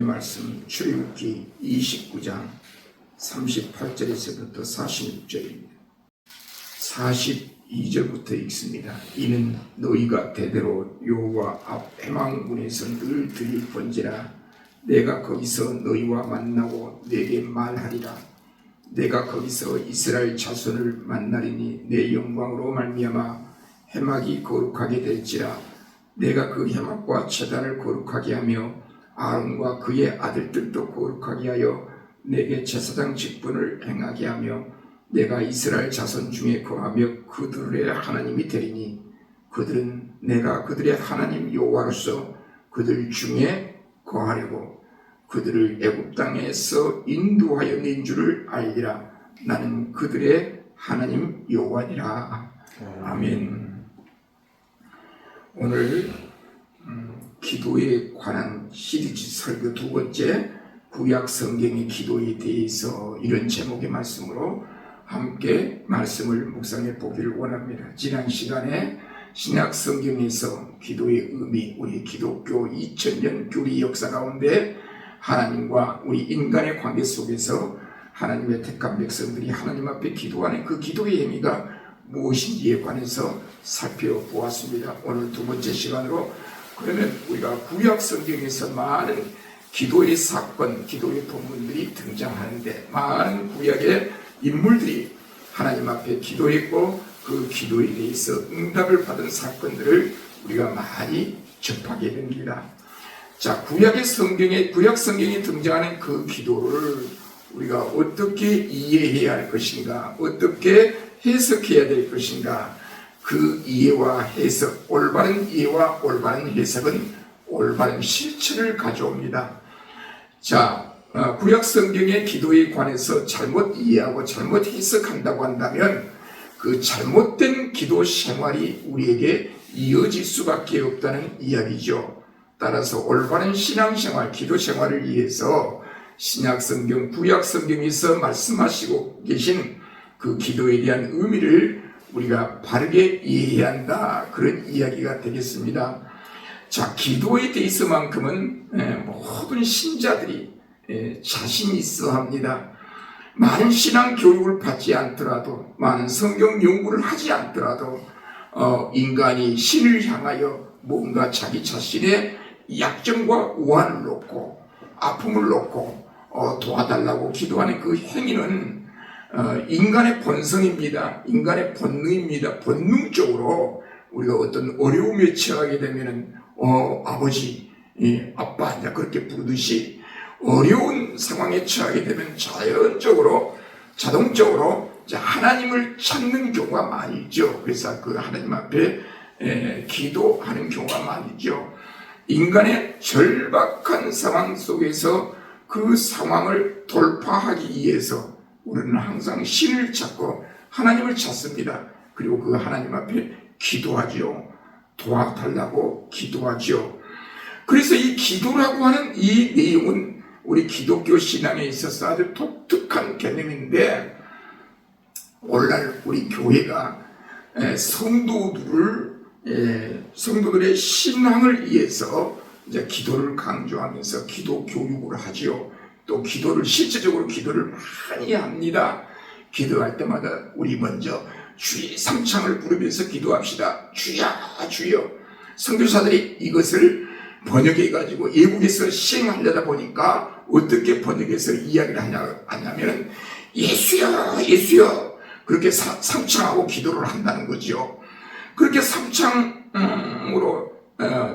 말씀 출애굽기 29장 38절에서부터 46절입니다. 42절부터 읽습니다. 이는 너희가 대대로 여호와 앞 회막문에서 늘 드릴 번제라. 내가 거기서 너희와 만나고 내게 말하리라. 내가 거기서 이스라엘 자손을 만나리니 내 영광으로 말미암아 회막이 거룩하게 될지라. 내가 그 회막과 제단을 거룩하게 하며 아론과 그의 아들들도 거룩하게 하여 내게 제사장 직분을 행하게 하며 내가 이스라엘 자손 중에 거하며 그들의 하나님이 되리니 그들은 내가 그들의 하나님 여호와로서 그들 중에 거하려고 그들을 애굽 땅에서 인도하여 낸 줄을 알리라. 나는 그들의 하나님 여호와니라. 아멘. 오늘 기도에 관한 시리즈 설교 두 번째, 구약 성경의 기도에 대해서 이런 제목의 말씀으로 함께 말씀을 묵상해 보기를 원합니다. 지난 시간에 신약 성경에서 기도의 의미, 우리 기독교 2000년 교리 역사 가운데 하나님과 우리 인간의 관계 속에서 하나님의 택한 백성들이 하나님 앞에 기도하는 그 기도의 의미가 무엇인지에 관해서 살펴보았습니다. 오늘 두 번째 시간으로 그러면 우리가 구약 성경에서 많은 기도의 사건, 기도의 본문들이 등장하는데 많은 구약의 인물들이 하나님 앞에 기도했고 그 기도에 대해서 응답을 받은 사건들을 우리가 많이 접하게 됩니다. 자, 구약 성경에 등장하는 그 기도를 우리가 어떻게 이해해야 할 것인가, 어떻게 해석해야 될 것인가, 그 이해와 해석, 올바른 이해와 올바른 해석은 올바른 실천을 가져옵니다. 자, 구약 성경의 기도에 관해서 잘못 이해하고 잘못 해석한다고 한다면 그 잘못된 기도 생활이 우리에게 이어질 수밖에 없다는 이야기죠. 따라서 올바른 신앙생활, 기도 생활을 위해서 신약 성경, 구약 성경에서 말씀하시고 계신 그 기도에 대한 의미를 우리가 바르게 이해해야 한다, 그런 이야기가 되겠습니다. 자, 기도에 대해서만큼은 모든 신자들이 자신 있어 합니다. 많은 신앙 교육을 받지 않더라도, 많은 성경 연구를 하지 않더라도 인간이 신을 향하여 뭔가 자기 자신의 약점과 우환을 놓고 아픔을 놓고 도와달라고 기도하는 그 행위는 인간의 본성입니다. 인간의 본능입니다. 본능적으로 우리가 어떤 어려움에 처하게 되면은 아버지, 아빠 이제 그렇게 부르듯이 어려운 상황에 처하게 되면 자동적으로 이제 하나님을 찾는 경우가 많이 있죠. 그래서 그 하나님 앞에 기도하는 경우가 많이 있죠. 인간의 절박한 상황 속에서 그 상황을 돌파하기 위해서 우리는 항상 신을 찾고 하나님을 찾습니다. 그리고 그 하나님 앞에 기도하지요. 도와달라고 기도하지요. 그래서 이 기도라고 하는 이 내용은 우리 기독교 신앙에 있어서 아주 독특한 개념인데, 오늘날 우리 교회가 성도들의 신앙을 위해서 이제 기도를 강조하면서 기도 교육을 하지요. 또 실제적으로 기도를 많이 합니다. 기도할 때마다 우리 먼저 주의 삼창을 부르면서 기도합시다. 주야 주여. 선교사들이 이것을 번역해가지고 외국에서 시행하려다 보니까 어떻게 번역해서 이야기를 하냐면 예수여 예수여 그렇게 삼창하고 기도를 한다는 거죠. 그렇게 삼창으로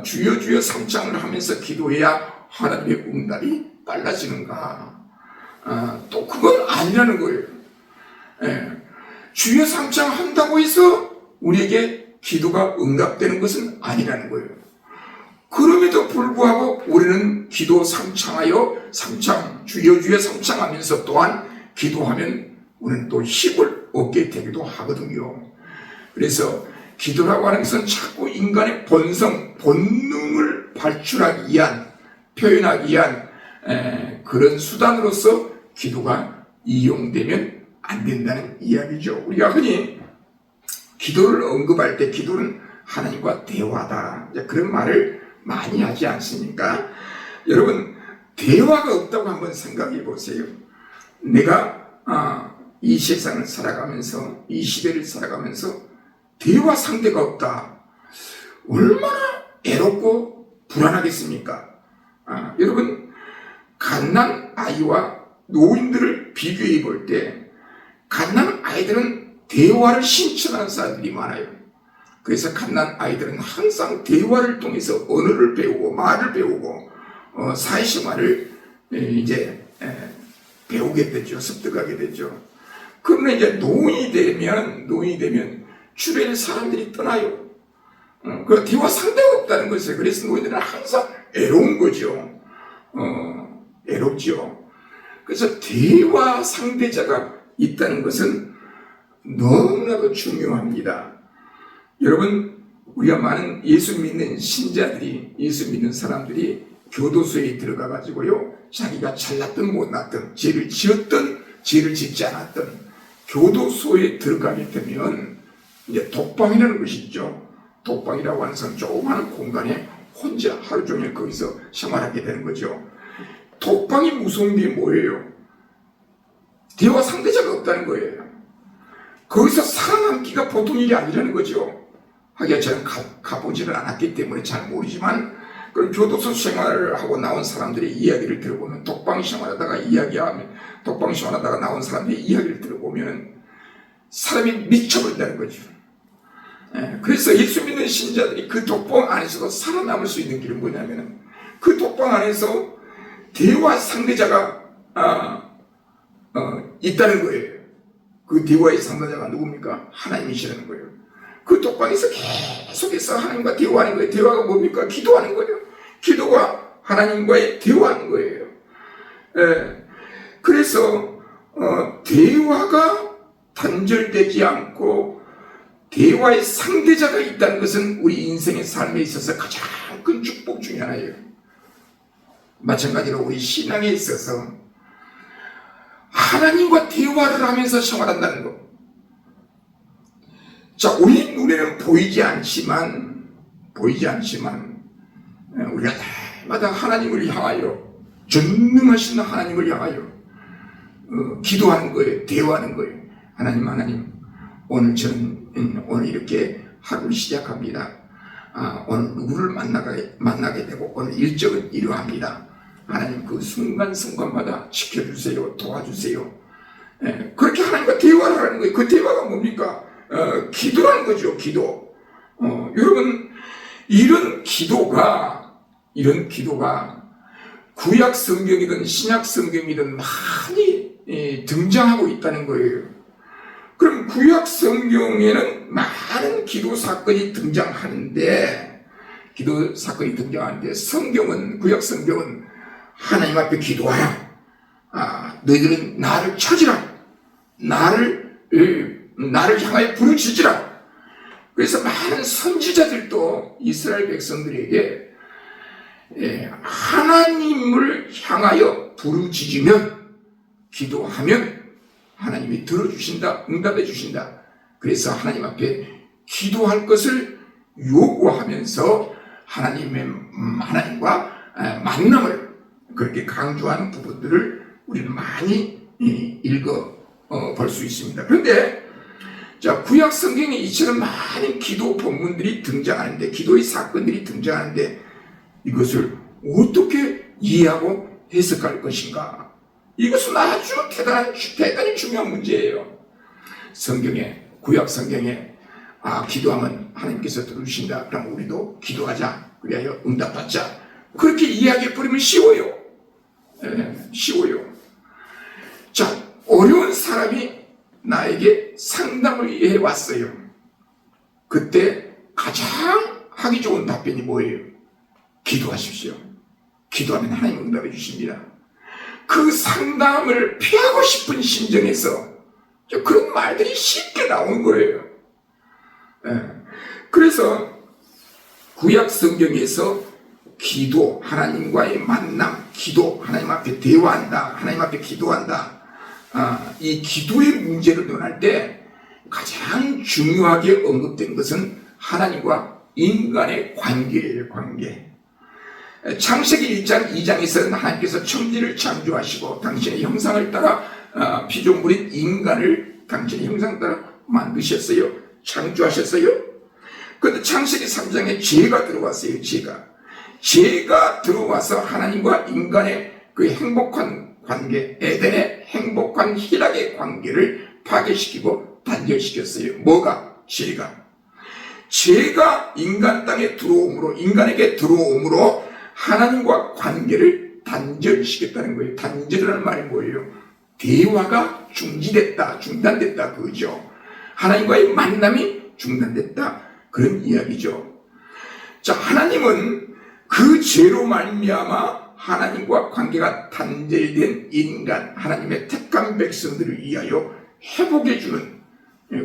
주여 주여 삼창을 하면서 기도해야 하나님의 응답이 빨라지는가? 또 그건 아니라는 거예요. 주여 삼창 한다고 해서 우리에게 기도가 응답되는 것은 아니라는 거예요. 그럼에도 불구하고 우리는 기도 삼창하여 주여 주여 삼창하면서 또한 기도하면 우리는 또 힘을 얻게 되기도 하거든요. 그래서 기도라고 하는 것은 자꾸 인간의 본능을 발출하기 위한, 표현하기 위한 그런 수단으로서 기도가 이용되면 안 된다는 이야기죠. 우리가 흔히 기도를 언급할 때 기도는 하나님과 대화다, 그런 말을 많이 하지 않습니까? 여러분, 대화가 없다고 한번 생각해 보세요. 내가 이 세상을 살아가면서, 이 시대를 살아가면서 대화 상대가 없다. 얼마나 애롭고 불안하겠습니까? 여러분, 갓난 아이와 노인들을 비교해 볼 때 갓난 아이들은 대화를 신청하는 사람들이 많아요. 그래서 갓난 아이들은 항상 대화를 통해서 언어를 배우고 말을 배우고 사회생활을 이제 배우게 되죠. 습득하게 되죠. 그러나 이제 노인이 되면 주변에 사람들이 떠나요. 그 대화 상대가 없다는 것이에요. 그래서 노인들은 항상 애로운 거죠. 애롭죠. 그래서 대화 상대자가 있다는 것은 너무나도 중요합니다. 여러분, 우리가 많은 예수 믿는 신자들이, 예수 믿는 사람들이 교도소에 들어가 가지고요, 자기가 잘났든 못났든, 죄를 지었든 죄를 짓지 않았든 교도소에 들어가게 되면 이제 독방이라는 것이 있죠. 독방이라고 하는 것은 조그마한 공간에 혼자 하루 종일 거기서 생활하게 되는 거죠. 독방이 무서운 게 뭐예요? 대화 상대자가 없다는 거예요. 거기서 살아남기가 보통 일이 아니라는 거죠. 하기야 저는 가보지는 않았기 때문에 잘 모르지만, 그런 교도소 생활을 하고 나온 사람들의 이야기를 들어보면, 독방 생활하다가 나온 사람들의 이야기를 들어보면 사람이 미쳐버린다는 거죠. 그래서 예수 믿는 신자들이 그 독방 안에서도 살아남을 수 있는 길은 뭐냐면, 그 독방 안에서 대화 상대자가 있다는 거예요. 그 대화의 상대자가 누굽니까? 하나님이시라는 거예요. 그 독방에서 계속해서 하나님과 대화하는 거예요. 대화가 뭡니까? 기도하는 거예요. 기도가 하나님과의 대화하는 거예요. 그래서 대화가 단절되지 않고 대화의 상대자가 있다는 것은 우리 인생의 삶에 있어서 가장 큰 축복 중에 하나예요. 마찬가지로 우리 신앙에 있어서 하나님과 대화를 하면서 생활한다는 것. 자, 우리 눈에는 보이지 않지만 우리가 날마다 하나님을 향하여, 전능하신 하나님을 향하여 기도하는 거예요. 대화하는 거예요. 하나님, 오늘 저는 오늘 이렇게 하루를 시작합니다. 오늘 누구를 만나게 되고 오늘 일정은 이러합니다. 하나님, 그 순간순간마다 지켜주세요. 도와주세요. 그렇게 하나님과 대화를 하는 거예요. 그 대화가 뭡니까? 기도라는 거죠. 기도. 여러분, 이런 기도가 구약 성경이든 신약 성경이든 많이 등장하고 있다는 거예요. 그럼 구약 성경에는 많은 기도 사건이 등장하는데, 성경은, 구약 성경은 하나님 앞에 기도하라. 너희들은 나를 찾으라. 나를 향하여 부르짖으라. 그래서 많은 선지자들도 이스라엘 백성들에게 하나님을 향하여 부르짖으면, 기도하면 하나님이 들어주신다, 응답해 주신다. 그래서 하나님 앞에 기도할 것을 요구하면서 하나님과 만남을 그렇게 강조하는 부분들을 우리는 많이 읽어 볼 수 있습니다. 그런데 자, 구약 성경에 이처럼 많은 기도 본문들이 등장하는데, 기도의 사건들이 등장하는데, 이것을 어떻게 이해하고 해석할 것인가? 이것은 아주 대단히 중요한 문제예요. 구약 성경에 기도하면 하나님께서 들어주신다. 그럼 우리도 기도하자. 그래야 응답받자. 그렇게 이야기해버리면 쉬워요. 쉬워요. 자, 어려운 사람이 나에게 상담을 해왔어요. 그때 가장 하기 좋은 답변이 뭐예요? 기도하십시오. 기도하면 하나님 응답해 주십니다. 그 상담을 피하고 싶은 심정에서 그런 말들이 쉽게 나오는 거예요. 그래서 구약 성경에서 기도, 하나님과의 만남, 기도, 하나님 앞에 대화한다, 하나님 앞에 기도한다, 이 기도의 문제를 논할 때 가장 중요하게 언급된 것은 하나님과 인간의 관계예요. 관계. 창세기 1장 2장에서는 하나님께서 천지를 창조하시고 당신의 형상을 따라 피조물인 인간을 당신의 형상 따라 만드셨어요. 창조하셨어요. 그런데 창세기 3장에 죄가 들어왔어요. 죄가 들어와서 하나님과 인간의 그 행복한 관계, 에덴의 행복한 희락의 관계를 파괴시키고 단절시켰어요. 뭐가? 죄가 인간 땅에 들어옴으로, 인간에게 들어옴으로 하나님과 관계를 단절시켰다는 거예요. 단절이라는 말이 뭐예요? 대화가 중단됐다 그거죠. 하나님과의 만남이 중단됐다 그런 이야기죠. 자, 하나님은 그 죄로 말미암아 하나님과 관계가 단절된 인간, 하나님의 택한 백성들을 위하여 회복해주는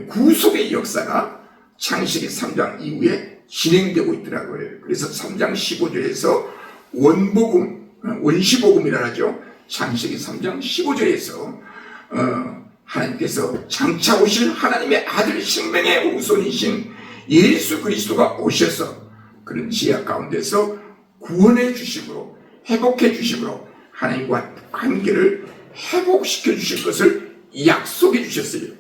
구속의 역사가 창세기 3장 이후에 진행되고 있더라고요. 그래서 3장 15절에서 원시복음이라 하죠. 창세기 3장 15절에서 하나님께서 장차 오실 하나님의 아들 생명의 우선이신 예수 그리스도가 오셔서 그런 지하 가운데서 구원해 주심으로, 회복해 주심으로 하나님과 관계를 회복시켜 주실 것을 약속해 주셨어요.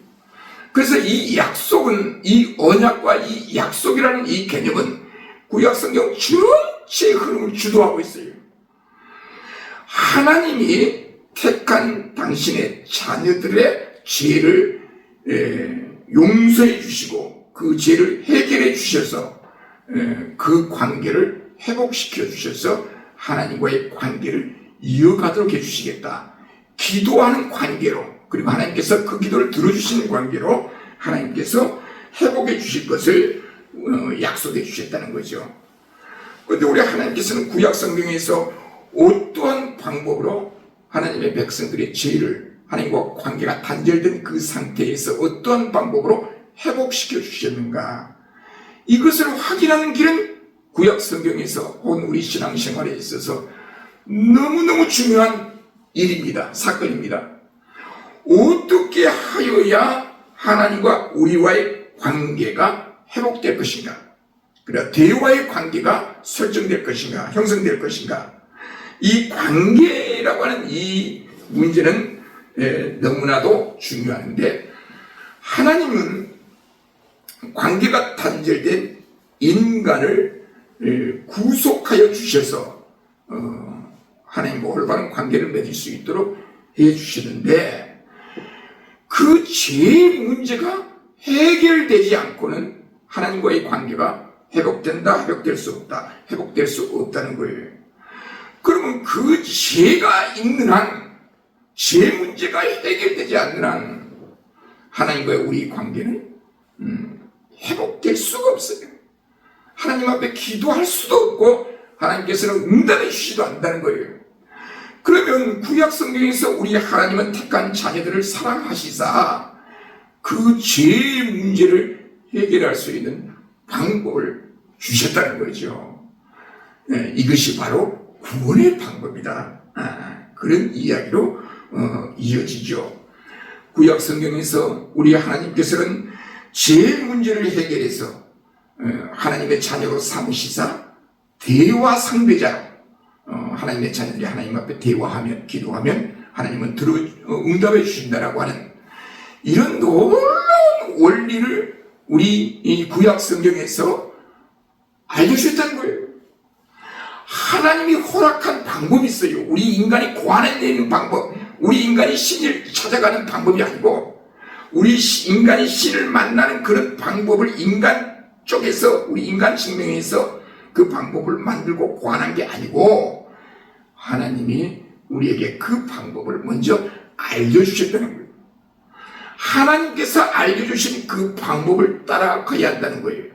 그래서 이 약속은, 이 언약과 이 약속이라는 이 개념은 구약성경 전체의 흐름을 주도하고 있어요. 하나님이 택한 당신의 자녀들의 죄를 용서해 주시고 그 죄를 해결해 주셔서 그 관계를 회복시켜 주셔서 하나님과의 관계를 이어가도록 해주시겠다. 기도하는 관계로, 그리고 하나님께서 그 기도를 들어주시는 관계로 하나님께서 회복해 주실 것을 약속해 주셨다는 거죠. 그런데 우리 하나님께서는 구약 성경에서 어떠한 방법으로 하나님의 백성들의 죄를, 하나님과 관계가 단절된 그 상태에서 어떠한 방법으로 회복시켜 주셨는가, 이것을 확인하는 길은 구약 성경에서 온 우리 신앙생활에 있어서 너무너무 중요한 일입니다. 사건입니다. 어떻게 하여야 하나님과 우리와의 관계가 회복될 것인가, 그러니까 대화의 관계가 설정될 것인가, 형성될 것인가, 이 관계라고 하는 이 문제는 너무나도 중요한데, 하나님은 관계가 단절된 인간을 구속하여 주셔서 하나님과 올바른 관계를 맺을 수 있도록 해주시는데, 그 죄의 문제가 해결되지 않고는 하나님과의 관계가 회복된다, 회복될 수 없다, 회복될 수 없다는 거예요. 그러면 그 죄가 있는 한, 죄 문제가 해결되지 않는 한 하나님과의 우리 관계는 회복될 수가 없어요. 하나님 앞에 기도할 수도 없고 하나님께서는 응답해 주시지도 않는다는 거예요. 그러면 구약 성경에서 우리 하나님은 택한 자녀들을 사랑하시사 그 죄의 문제를 해결할 수 있는 방법을 주셨다는 거죠. 이것이 바로 구원의 방법이다. 그런 이야기로 이어지죠. 구약 성경에서 우리 하나님께서는 죄의 문제를 해결해서 하나님의 자녀로 삼으시사 대화 상대자로, 하나님의 자녀들이 하나님 앞에 대화하면, 기도하면 하나님은 응답해 주신다라고 하는 이런 놀라운 원리를 우리 이 구약 성경에서 알려주셨다는 거예요. 하나님이 허락한 방법이 있어요. 우리 인간이 고안해내는 방법, 우리 인간이 신을 찾아가는 방법이 아니고, 우리 인간이 신을 만나는 그런 방법을 인간 쪽에서, 우리 인간 증명에서 그 방법을 만들고 고안한 게 아니고, 하나님이 우리에게 그 방법을 먼저 알려주셨다는 거예요. 하나님께서 알려주신 그 방법을 따라가야 한다는 거예요.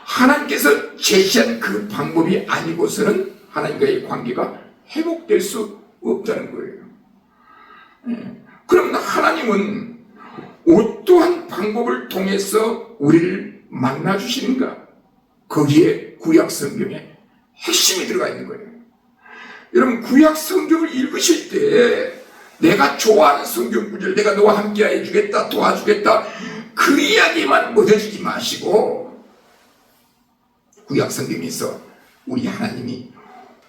하나님께서 제시한 그 방법이 아니고서는 하나님과의 관계가 회복될 수 없다는 거예요. 그럼 하나님은 어떠한 방법을 통해서 우리를 만나주시는가? 거기에 구약 성경에 핵심이 들어가 있는 거예요. 여러분, 구약 성경을 읽으실 때 내가 좋아하는 성경 구절, 내가 너와 함께 해주겠다, 도와주겠다, 그 이야기만 묻어주지 마시고 구약 성경에서 우리 하나님이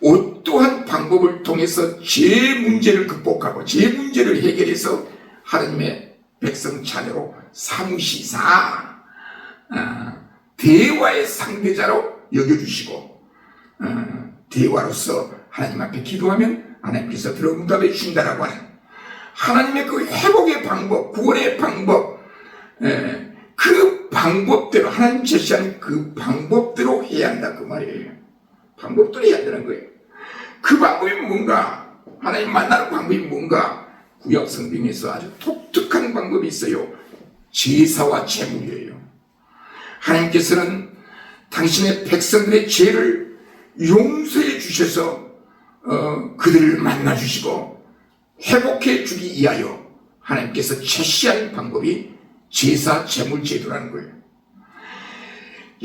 어떠한 방법을 통해서 죄 문제를 극복하고 죄 문제를 해결해서 하나님의 백성 자녀로 삼으시사 대화의 상대자로 여겨주시고 대화로서 하나님 앞에 기도하면 하나님께서 들어 응답해 주신다라고 하는 하나님의 그 회복의 방법, 구원의 방법, 그 방법대로 하나님 제시하는 그 방법대로 해야 한다 그 말이에요. 방법대로 해야 한다는 거예요. 그 방법이 뭔가? 하나님 만나는 방법이 뭔가? 구약 성경에서 아주 독특한 방법이 있어요. 제사와 제물이에요. 하나님께서는 당신의 백성들의 죄를 용서해 주셔서 그들을 만나 주시고 회복해 주기 위하여 하나님께서 제시한 방법이 제사 제물 제도라는 거예요.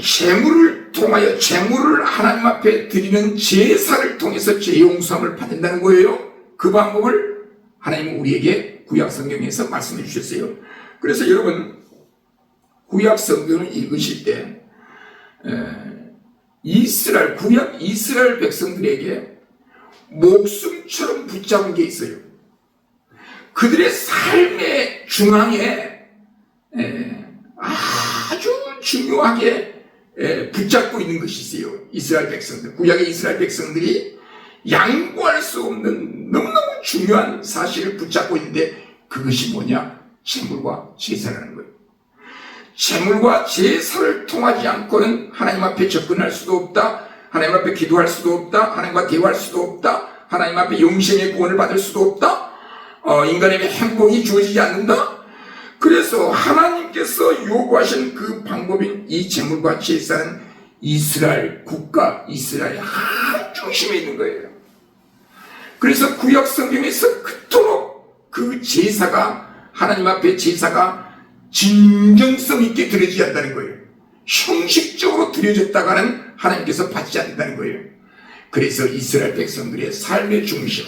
제물을 통하여 제물을 하나님 앞에 드리는 제사를 통해서 죄 용서함을 받는다는 거예요. 그 방법을 하나님은 우리에게 구약 성경에서 말씀해 주셨어요. 그래서 여러분 구약 성경을 읽으실 때 구약 이스라엘 백성들에게 목숨처럼 붙잡은 게 있어요. 그들의 삶의 중앙에 아주 중요하게 붙잡고 있는 것이 있어요. 이스라엘 백성들, 구약의 이스라엘 백성들이 양보할 수 없는 너무너무 중요한 사실을 붙잡고 있는데 그것이 뭐냐? 제물과 제사라는 거예요. 제물과 제사를 통하지 않고는 하나님 앞에 접근할 수도 없다. 하나님 앞에 기도할 수도 없다. 하나님과 대화할 수도 없다. 하나님 앞에 영생의 구원을 받을 수도 없다. 인간에게 행복이 주어지지 않는다. 그래서 하나님께서 요구하신 그 방법인 이 제물과 제사는 이스라엘 국가, 이스라엘 한 중심에 있는 거예요. 그래서 구약 성경에서 그토록 그 제사가 하나님 앞에 제사가 진정성 있게 드려지지 않는다는 거예요. 형식적으로 드려졌다가는 하나님께서 받지 않는다는 거예요. 그래서 이스라엘 백성들의 삶의 중심,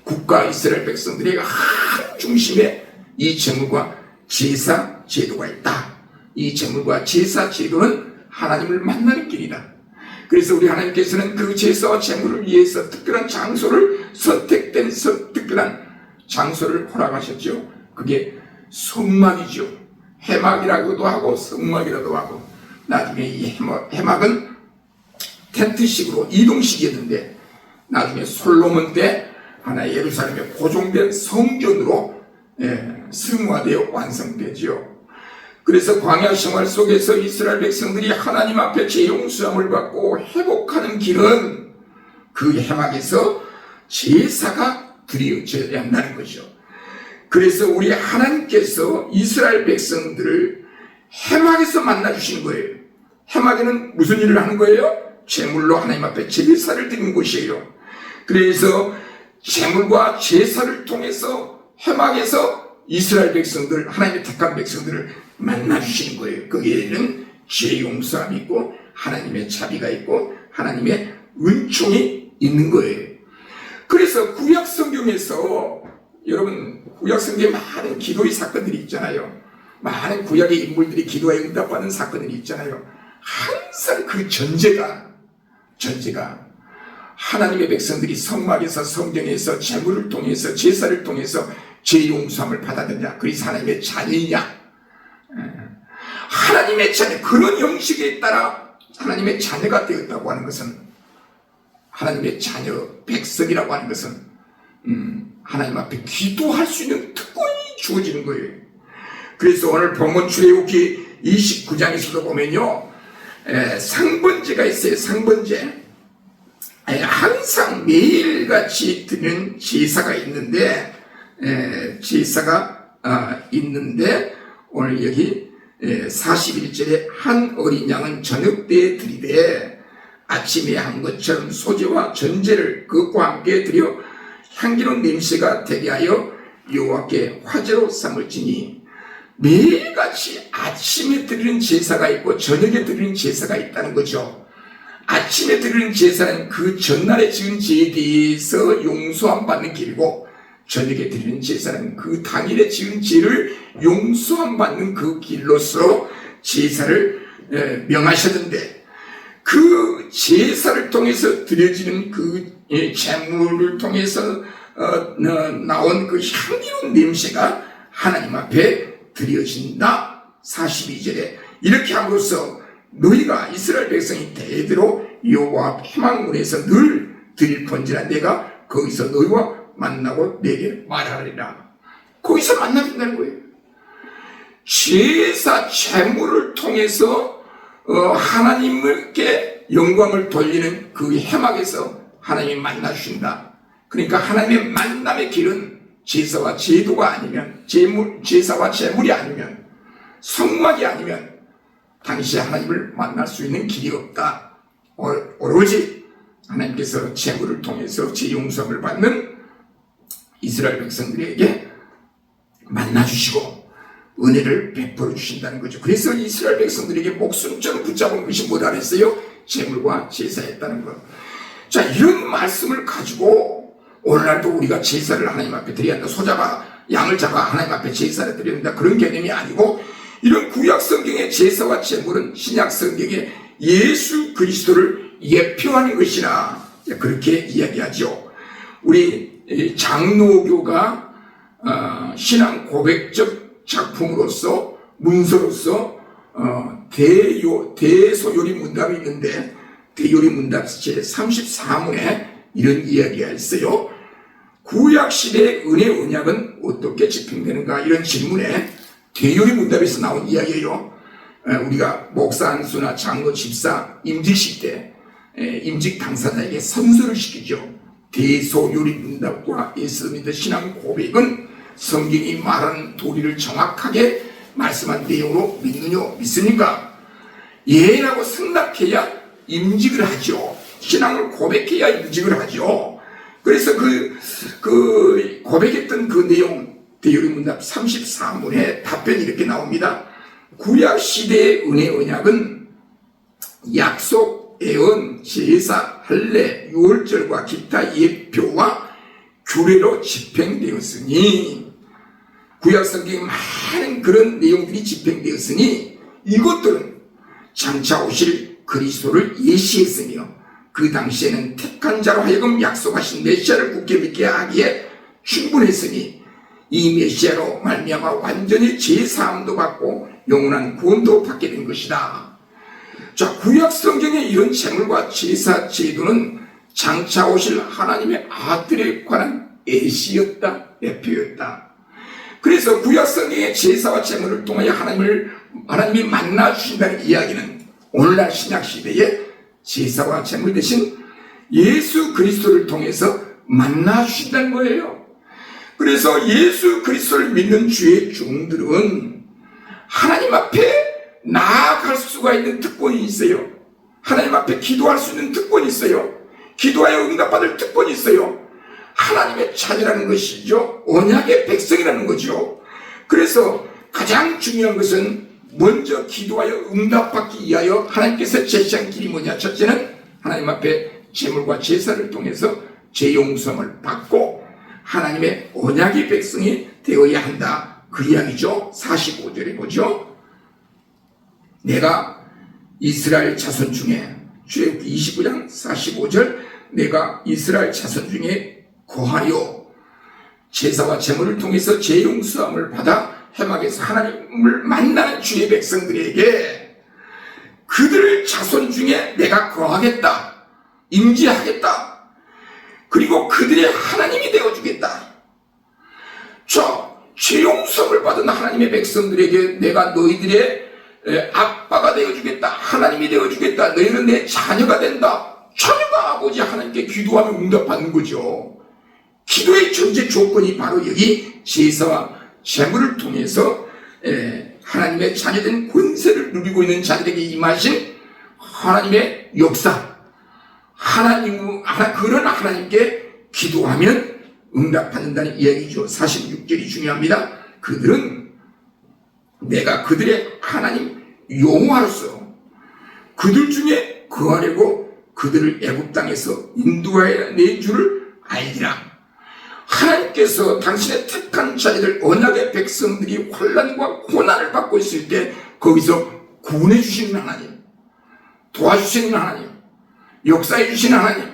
국가 이스라엘 백성들의 한 중심에 이 제물과 제사 제도가 있다. 이 제물과 제사 제도는 하나님을 만나는 길이다. 그래서 우리 하나님께서는 그 제사와 제물을 위해서 특별한 장소를 선택된 특별한 장소를 허락하셨죠. 그게 성막이죠. 해막이라고도 하고 성막이라도 하고 나중에 이 해막은 텐트식으로 이동식이었는데 나중에 솔로몬 때 하나의 예루살렘에 고정된 성전으로 승화되어 완성되죠. 그래서 광야 생활 속에서 이스라엘 백성들이 하나님 앞에 죄 용서함을 받고 회복하는 길은 그 해막에서 제사가 드려져야 한다는 거죠. 그래서 우리 하나님께서 이스라엘 백성들을 해막에서 만나주신 거예요. 해막에는 무슨 일을 하는 거예요? 제물로 하나님 앞에 제사를 드리는 곳이에요. 그래서 제물과 제사를 통해서 해막에서 이스라엘 백성들, 하나님의 택한 백성들을 만나주시는 거예요. 거기에는 죄 용서함이 있고 하나님의 자비가 있고 하나님의 은총이 있는 거예요. 그래서 구약 성경에서 여러분 구약 성경에 많은 기도의 사건들이 있잖아요. 많은 구약의 인물들이 기도에 응답받는 사건들이 있잖아요. 항상 그 전제가 하나님의 백성들이 성막에서 성전에서 제물을 통해서 제사를 통해서 죄 용서함을 받았느냐, 그래서 하나님의 자녀이냐, 하나님의 자녀, 그런 형식에 따라 하나님의 자녀가 되었다고 하는 것은, 하나님의 자녀 백성이라고 하는 것은 하나님 앞에 기도할 수 있는 특권이 주어지는 거예요. 그래서 오늘 본문 출애굽기 29장에서도 보면요, 상번제가 있어요. 상번제. 항상 매일같이 드리는 제사가 있는데, 오늘 여기 41절에 한 어린 양은 저녁 때에 드리되 아침에 한 것처럼 소제와 전제를 그것과 함께 드려 향기로운 냄새가 되게 하여 여호와께 화제로 삼을지니, 매일같이 아침에 드리는 제사가 있고 저녁에 드리는 제사가 있다는 거죠. 아침에 드리는 제사는 그 전날에 지은 죄에 대해서 용서함 받는 길이고, 저녁에 드리는 제사는 그 당일에 지은 죄를 용서함 받는 그 길로서 제사를 명하셨는데, 그 제사를 통해서 드려지는 그 제물을 통해서 나온 그 향기로운 냄새가 하나님 앞에 드려진다. 42절에 이렇게 함으로써 너희가 이스라엘 백성이 대대로 여호와 앞 희망문에서 늘 드릴펀지라 내가 거기서 너희와 만나고 내게 말하리라. 거기서 만나준다는 거예요. 제사 제물을 통해서 하나님께 영광을 돌리는 그 해막에서 하나님이 만나주신다. 그러니까 하나님의 만남의 길은 제사와 제도가 아니면 제사와 제물이 아니면 성막이 아니면 당시 하나님을 만날 수 있는 길이 없다. 오로지 하나님께서 제물을 통해서 제용성을 받는 이스라엘 백성들에게 만나주시고 은혜를 베풀어 주신다는 거죠. 그래서 이스라엘 백성들에게 목숨처럼 붙잡은 것이 뭐라 그랬어요? 제물과 제사였다는 것. 자, 이런 말씀을 가지고 오늘날도 우리가 제사를 하나님 앞에 드려야 한다. 소자가 양을 잡아 하나님 앞에 제사를 드려야 한다. 그런 개념이 아니고 이런 구약 성경의 제사와 제물은 신약 성경의 예수 그리스도를 예표하는 것이라 그렇게 이야기하죠. 우리 장로교가 신앙 고백적 작품으로서 문서로서 대소요리 문답이 있는데 대요리 문답 제 34문에 이런 이야기가 있어요. 구약시대의 은혜 언약은 어떻게 집행되는가 이런 질문에 대요리 문답에서 나온 이야기예요. 우리가 목사 안수나 장로 집사 임직식 때 임직 당사자에게 선서를 시키죠. 대소요리 문답과 예수 믿는 신앙 고백은 성경이 말하는 도리를 정확하게 말씀한 내용으로 믿느냐 믿습니까? 예라고 생각해야 임직을 하죠. 신앙을 고백해야 임직을 하죠. 그래서 그 고백했던 그 내용 대요리 문답 34문에 답변이 이렇게 나옵니다. 구약 시대의 은혜 언약은 약속, 예언, 제사, 할례, 유월절과 기타 예표와 규례로 집행되었으니 구약 성경에 많은 그런 내용들이 집행되었으니 이것들은 장차 오실 그리스도를 예시했으며 그 당시에는 택한 자로 하여금 약속하신 메시아를 굳게 믿게 하기에 충분했으니 이 메시아로 말미암아 완전히 제사함도 받고 영원한 구원도 받게 된 것이다. 자, 구약 성경의 이런 제물과 제사 제도는 장차 오실 하나님의 아들에 관한 예시였다, 예표였다. 그래서 구약 성경의 제사와 제물을 통하여 하나님이 만나 주신다는 이야기는 오늘날 신약 시대에 제사와 제물 대신 예수 그리스도를 통해서 만나 주신다는 거예요. 그래서 예수 그리스도를 믿는 주의 종들은 하나님 앞에 나아갈 수가 있는 특권이 있어요. 하나님 앞에 기도할 수 있는 특권이 있어요. 기도하여 응답받을 특권이 있어요. 하나님의 자녀라는 것이죠. 언약의 백성이라는 거죠. 그래서 가장 중요한 것은 먼저 기도하여 응답받기 위하여 하나님께서 제시한 길이 뭐냐? 첫째는 하나님 앞에 제물과 제사를 통해서 죄 용서를 받고 하나님의 언약의 백성이 되어야 한다. 그 이야기죠. 45절에 보죠. 내가 이스라엘 자손 중에 출애굽기 29장 45절 내가 이스라엘 자손 중에 거하여 제사와 제물을 통해서 죄 용서함을 받아 해막에서 하나님을 만나는 주의 백성들에게 그들의 자손 중에 내가 거하겠다. 임재하겠다. 그리고 그들의 하나님이 되어주겠다. 죄 용서를 받은 하나님의 백성들에게 내가 너희들의 아빠가 되어주겠다. 하나님이 되어주겠다. 너희는 내 자녀가 된다. 자녀가 아버지 하나님께 기도하면 응답받는 거죠. 기도의 전제 조건이 바로 여기 제사와 제물을 통해서 하나님의 자녀된 권세를 누리고 있는 자들에게 임하신 하나님의 역사, 그런 하나님께 기도하면 응답받는다는 이야기죠. 46절이 중요합니다. 그들은 내가 그들의 하나님 여호와로서 그들 중에 거하려고 그들을 애굽 땅에서 인도하여 내 줄을 알리라. 하나님께서 당신의 택한 자녀들 언약의 백성들이 환난과 고난을 받고 있을 때 거기서 구원해 주시는 하나님, 도와주시는 하나님, 역사해 주시는 하나님.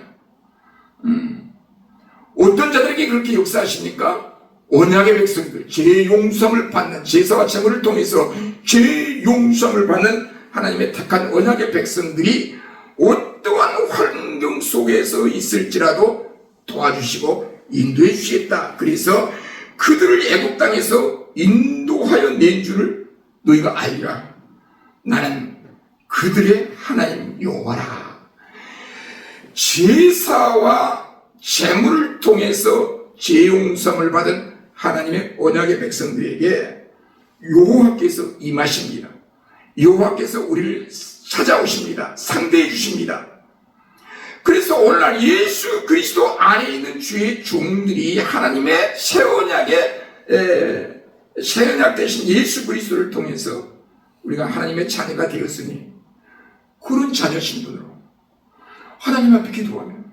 어떤 자들에게 그렇게 역사하십니까? 언약의 백성들, 죄 용서함을 받는, 제사와 제물을 통해서 죄 용서함을 받는 하나님의 택한 언약의 백성들이 어떠한 환경 속에서 있을지라도 도와주시고 인도해 주시겠다. 그래서 그들을 애굽 땅에서 인도하여 낸 줄을 너희가 알리라. 나는 그들의 하나님 여호와라. 제사와 제물을 통해서 죄 용서함을 받은 하나님의 언약의 백성들에게 여호와께서 임하십니다. 여호와께서 우리를 찾아오십니다. 상대해 주십니다. 그래서 오늘날 예수 그리스도 안에 있는 주의 종들이 하나님의 새 언약 대신 예수 그리스도를 통해서 우리가 하나님의 자녀가 되었으니 그런 자녀 신분으로 하나님 앞에 기도하면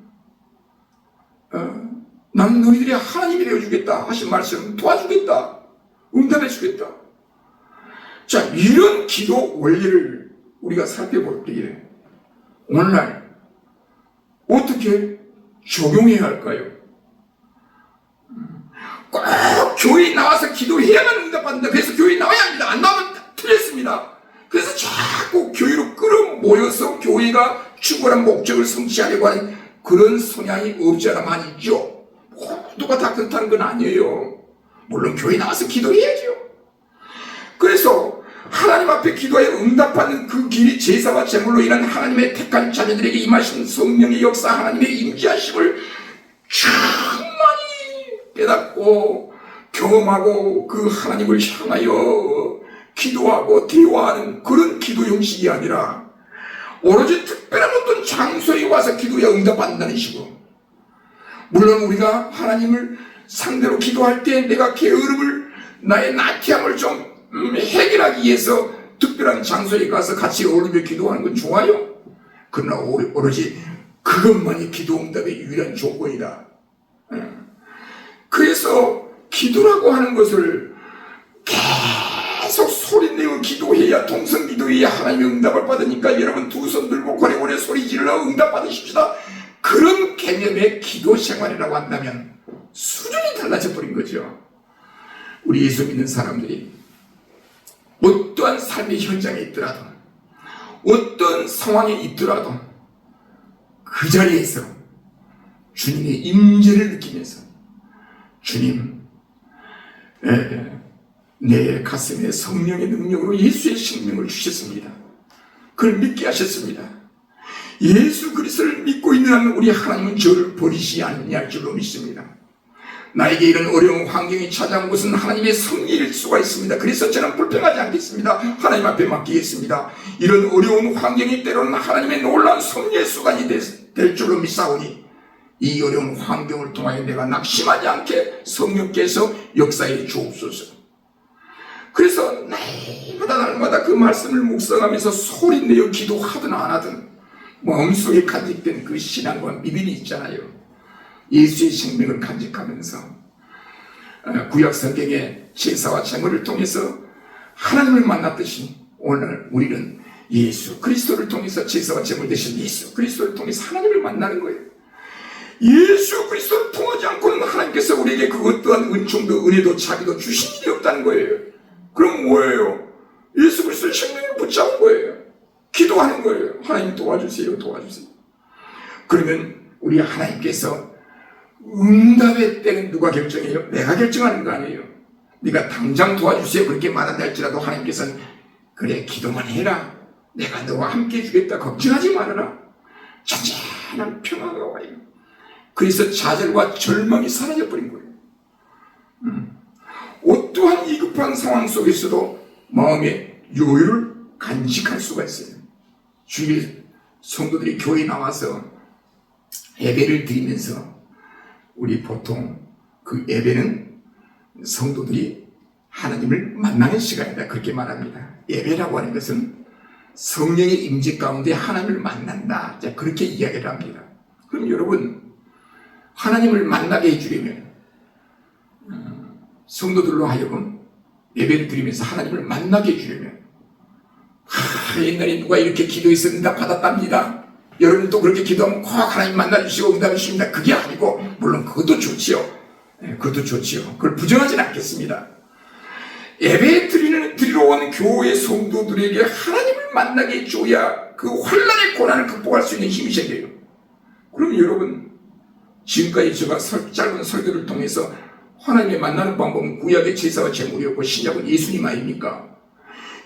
나는 너희들이 하나님이 되어주겠다 하신 말씀 도와주겠다, 응답해 주겠다. 자, 이런 기도 원리를 우리가 살펴볼 때에 오늘날 어떻게 적용해야 할까요? 꼭 교회에 나와서 기도해야만 응답받는다. 그래서 교회에 나와야 합니다. 안 나오면 틀렸습니다. 그래서 자꾸 교회로 끌어모여서 교회가 추구한 목적을 성취하려고 하는 그런 성향이 없지 않아 있죠. 모두가 다 그렇다는 건 아니에요. 물론 교회 나와서 기도해야죠. 그래서 하나님 앞에 기도하여 응답받는 그 길이 제사와 제물로 인한 하나님의 택한 자녀들에게 임하신 성령의 역사, 하나님의 임재하심을 충만히 깨닫고 경험하고 그 하나님을 향하여 기도하고 대화하는 그런 기도 형식이 아니라 오로지 특별한 어떤 장소에 와서 기도해 응답받는다는 식으로. 물론 우리가 하나님을 상대로 기도할 때 내가 게으름을, 나의 나태함을 좀 해결하기 위해서 특별한 장소에 가서 같이 어울리며 기도하는 건 좋아요. 그러나 오로지 그것만이 기도 응답의 유일한 조건이다. 그래서 기도라고 하는 것을 계속 소리내어 기도해야, 동성 기도해야 하나님의 응답을 받으니까 여러분 두 손 들고 고래고래 소리 질러 응답 받으십시다. 그런 개념의 기도 생활이라고 한다면 수준이 달라져 버린 거죠. 우리 예수 믿는 사람들이 어떠한 삶의 현장에 있더라도, 어떤 상황에 있더라도 그 자리에서 주님의 임재를 느끼면서 주님, 내 가슴에 성령의 능력으로 예수의 생명을 주셨습니다. 그걸 믿게 하셨습니다. 예수 그리스도를 믿고 있는 한 우리 하나님은 저를 버리시지 않느냐 줄로 믿습니다. 나에게 이런 어려운 환경이 찾아온 것은 하나님의 섭리일 수가 있습니다. 그래서 저는 불평하지 않겠습니다. 하나님 앞에 맡기겠습니다. 이런 어려운 환경이 때로는 하나님의 놀라운 섭리의 수단이 될 줄로 믿사오니 이 어려운 환경을 통하여 내가 낙심하지 않게 성령께서 역사해 주옵소서. 그래서 날마다 그 말씀을 묵상하면서 소리내어 기도하든 안 하든 마음속에 간직된 그 신앙과 믿음이 있잖아요. 예수의 생명을 간직하면서 구약 성경의 제사와 제물을 통해서 하나님을 만났듯이 오늘 우리는 예수 그리스도를 통해서 제사와 제물 대신 예수 그리스도를 통해서 하나님을 만나는 거예요. 예수 그리스도를 통하지 않고는 하나님께서 우리에게 그 어떠한 은총도 은혜도 자비도 주신 일이 없다는 거예요. 그럼 뭐예요? 예수 그리스도의 생명을 붙잡은 거예요. 기도하는 거예요. 하나님 도와주세요, 도와주세요. 그러면 우리 하나님께서 응답의 때는 누가 결정해요? 내가 결정하는 거 아니에요. 네가 당장 도와주세요 그렇게 말한다 할지라도 하나님께서는 그래 기도만 해라, 내가 너와 함께 해주겠다, 걱정하지 말아라. 잔잔한 평화가 와요. 그래서 좌절과 절망이 사라져버린 거예요. 어떠한 위급한 상황 속에서도 마음의 여유를 간직할 수가 있어요. 주일 성도들이 교회에 나와서 예배를 드리면서 우리 보통 그 예배는 성도들이 하나님을 만나는 시간이다 그렇게 말합니다. 예배라고 하는 것은 성령의 임재 가운데 하나님을 만난다, 그렇게 이야기를 합니다. 그럼 여러분 하나님을 만나게 해주려면 성도들로 하여금 예배를 드리면서 하나님을 만나게 해주려면 옛날에 누가 이렇게 기도해서 응답 받았답니다. 여러분도 그렇게 기도하면 꼭 하나님 만나주시고 응답해 주십니다. 그게 아니고, 물론 그것도 좋지요. 그것도 좋지요. 그걸 부정하지는 않겠습니다. 예배 드리러 온 교회 성도들에게 하나님을 만나게 해줘야 그 환난의 고난을 극복할 수 있는 힘이 생겨요. 그럼 여러분, 지금까지 제가 짧은 설교를 통해서 하나님을 만나는 방법은 구약의 제사와 제물이었고 신약은 예수님 아닙니까?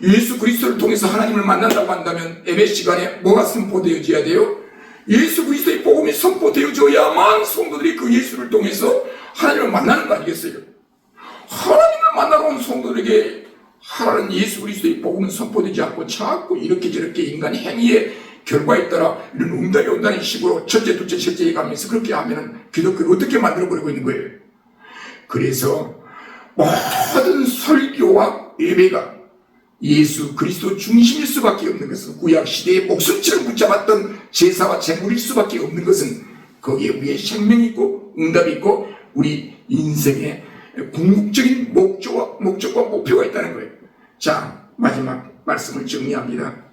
예수 그리스도를 통해서 하나님을 만난다고 한다면 예배 시간에 뭐가 선포되어져야 돼요? 예수 그리스도의 복음이 선포되어져야만 성도들이 그 예수를 통해서 하나님을 만나는 거 아니겠어요? 하나님을 만나러 온 성도들에게 하나님 예수 그리스도의 복음은 선포되지 않고 자꾸 이렇게 저렇게 인간의 행위의 결과에 따라 이런 응답이 온다는 식으로 첫째, 둘째, 셋째 가면서 그렇게 하면은 기독교를 어떻게 만들어버리고 있는 거예요? 그래서 모든 설교와 예배가 예수 그리스도 중심일 수밖에 없는 것은, 구약 시대의 목숨처럼 붙잡았던 제사와 제물일 수밖에 없는 것은 거기에 우리의 생명이 있고 응답이 있고 우리 인생의 궁극적인 목적과 목표가 있다는 거예요. 자, 마지막 말씀을 정리합니다.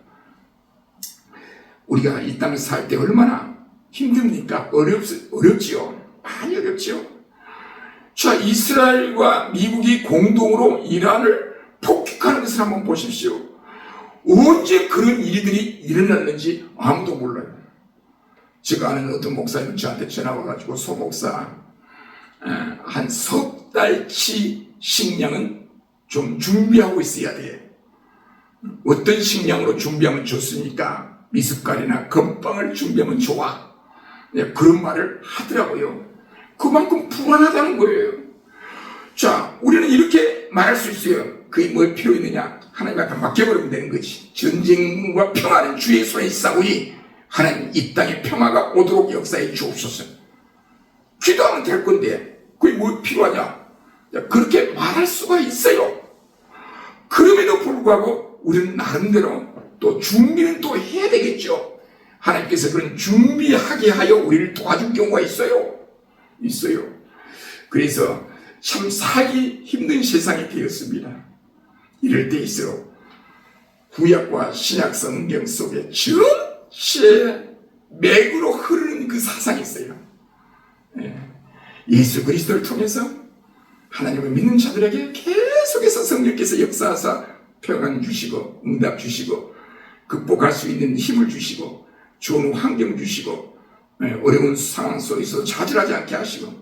우리가 이 땅을 살 때 얼마나 힘듭니까? 어렵지요. 많이 어렵지요. 자, 이스라엘과 미국이 공동으로 이란을 폭격하는 것을 한번 보십시오. 언제 그런 일들이 일어났는지 아무도 몰라요. 제가 아는 어떤 목사님이 저한테 전화 와가지고, 소 목사, 한 석 달치 식량은 좀 준비하고 있어야 돼. 어떤 식량으로 준비하면 좋습니까? 미숫가루나 건빵을 준비하면 좋아. 그런 말을 하더라고요. 그만큼 불안하다는 거예요. 자, 우리는 이렇게 말할 수 있어요. 그게 뭐 필요 있느냐? 하나님 앞에 맡겨버리면 되는 거지. 전쟁과 평화는 주의 손에 싸우니 하나님 이 땅에 평화가 오도록 역사해 주옵소서. 기도하면 될 건데 그게 뭐 필요하냐? 그렇게 말할 수가 있어요. 그럼에도 불구하고 우리는 나름대로 또 준비는 또 해야 되겠죠. 하나님께서 그런 준비하게 하여 우리를 도와줄 경우가 있어요. 그래서 참 살기 힘든 세상이 되었습니다. 이럴 때일수록 구약과 신약 성경 속에 전체 맥으로 흐르는 그 사상이 있어요. 예수 그리스도를 통해서 하나님을 믿는 자들에게 계속해서 성령께서 역사하사 평안 주시고 응답 주시고 극복할 수 있는 힘을 주시고 좋은 환경 주시고 어려운 상황 속에서 좌절하지 않게 하시고,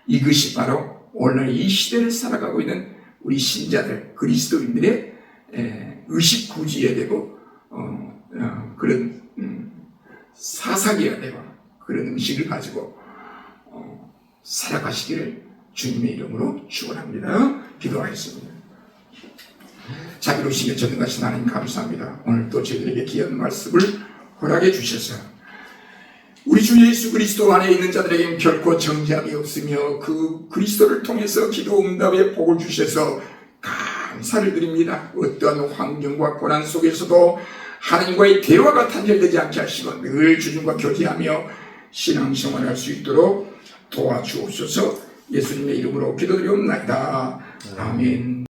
이것이 바로 오늘 이 시대를 살아가고 있는 우리 신자들, 그리스도인들의 의식구지여야 되고 그런 사상이어야 되고 그런 의식을 가지고 살아가시기를 주님의 이름으로 축원합니다. 기도하겠습니다. 자비로우시며 전능하신 하나님 감사합니다. 오늘 또 저희들에게 귀한 말씀을 허락해 주셔서 우리 주 예수 그리스도 안에 있는 자들에게는 결코 정죄함이 없으며 그 그리스도를 통해서 기도 응답의 복을 주셔서 감사를 드립니다. 어떠한 환경과 고난 속에서도 하나님과의 대화가 단절되지 않게 하시고 늘 주님과 교제하며 신앙생활을 할 수 있도록 도와주옵소서. 예수님의 이름으로 기도드리옵나이다. 아멘.